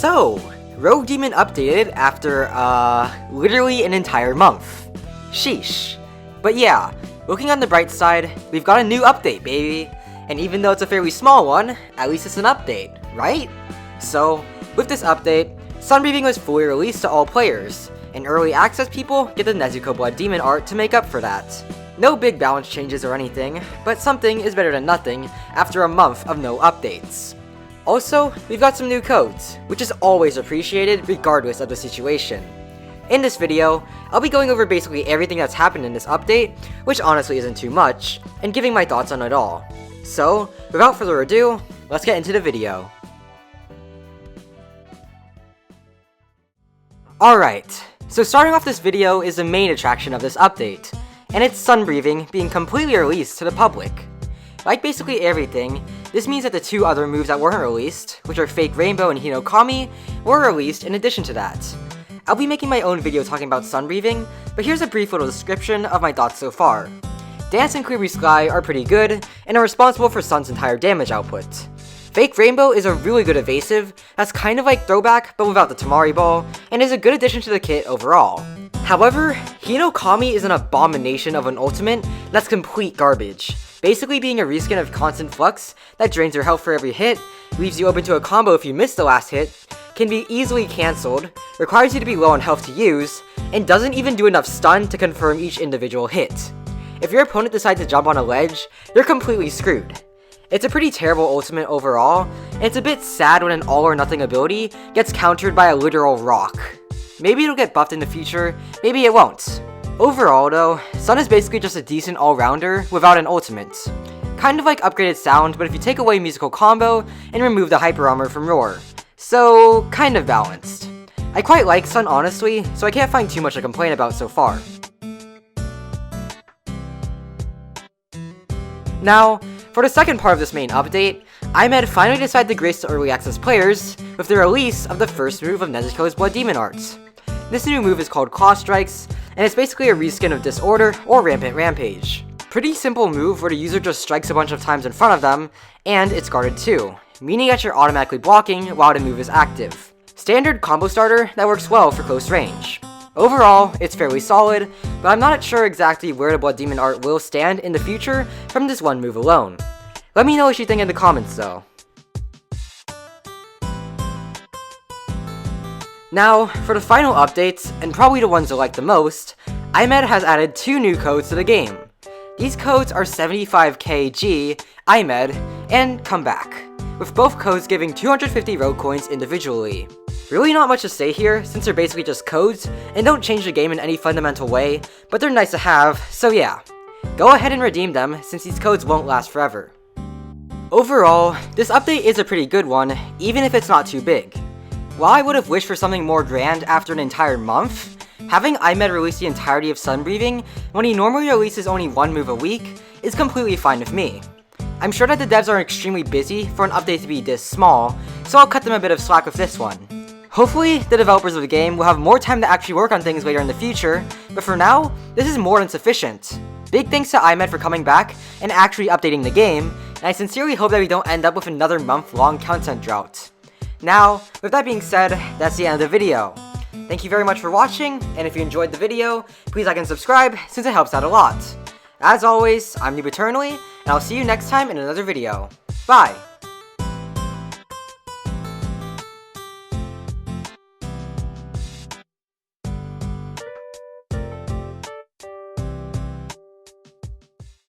So, Rogue Demon updated after, literally an entire month. Sheesh. But yeah, looking on the bright side, we've got a new update, baby. And even though it's a fairly small one, at least it's an update, right? So, with this update, Sunbreathing was fully released to all players, and early access people get the Nezuko Blood Demon art to make up for that. No big balance changes or anything, but something is better than nothing after a month of no updates. Also, we've got some new codes, which is always appreciated regardless of the situation. In this video, I'll be going over basically everything that's happened in this update, which honestly isn't too much, and giving my thoughts on it all. So, without further ado, let's get into the video. Alright, so starting off this video is the main attraction of this update, and it's Sunbreathing being completely released to the public. Like basically everything, this means that the two other moves that weren't released, which are Fake Rainbow and 𝓥𝓲𝓭𝓮𝓸 were released in addition to that. I'll be making my own video talking about Sunbreathing, but here's a brief little description of my thoughts so far. Dance and Clear Sky are pretty good, and are responsible for Sun's entire damage output. Fake Rainbow is a really good evasive, that's kind of like Throwback but without the Tamari ball, and is a good addition to the kit overall. However, 𝓥𝓲𝓭𝓮𝓸 is an abomination of an ultimate that's complete garbage, basically being a reskin of Constant Flux that drains your health for every hit, leaves you open to a combo if you miss the last hit, can be easily cancelled, requires you to be low on health to use, and doesn't even do enough stun to confirm each individual hit. If your opponent decides to jump on a ledge, you're completely screwed. It's a pretty terrible ultimate overall, and it's a bit sad when an all or nothing ability gets countered by a literal rock. Maybe it'll get buffed in the future, maybe it won't. Overall though, Sun is basically just a decent all-rounder without an ultimate. Kind of like upgraded sound, but if you take away musical combo and remove the hyper armor from Roar. So, kind of balanced. I quite like Sun honestly, so I can't find too much to complain about so far. Now, for the second part of this main update, IMED finally decided to grace the early access players with the release of the first move of Nezuko's Blood Demon art. This new move is called Claw Strikes, and it's basically a reskin of Disorder or Rampant Rampage. Pretty simple move where the user just strikes a bunch of times in front of them, and it's guarded too, meaning that you're automatically blocking while the move is active. Standard combo starter that works well for close range. Overall, it's fairly solid, but I'm not sure exactly where the Blood Demon art will stand in the future from this one move alone. Let me know what you think in the comments though. Now, for the final updates, and probably the ones I like the most, IMED has added two new codes to the game. These codes are 75kg, IMED, and Come Back, with both codes giving 250 rogue coins individually. Really not much to say here, since they're basically just codes, and don't change the game in any fundamental way, but they're nice to have, so yeah. Go ahead and redeem them, since these codes won't last forever. Overall, this update is a pretty good one, even if it's not too big. While I would have wished for something more grand after an entire month, having IMED release the entirety of Sunbreathing when he normally releases only one move a week is completely fine with me. I'm sure that the devs are extremely busy for an update to be this small, so I'll cut them a bit of slack with this one. Hopefully, the developers of the game will have more time to actually work on things later in the future, but for now, this is more than sufficient. Big thanks to IMED for coming back and actually updating the game, and I sincerely hope that we don't end up with another month-long content drought. Now, with that being said, that's the end of the video. Thank you very much for watching, and if you enjoyed the video, please like and subscribe since it helps out a lot. As always, I'm 𝓥𝓲𝓭𝓮𝓸, and I'll see you next time in another video. Bye!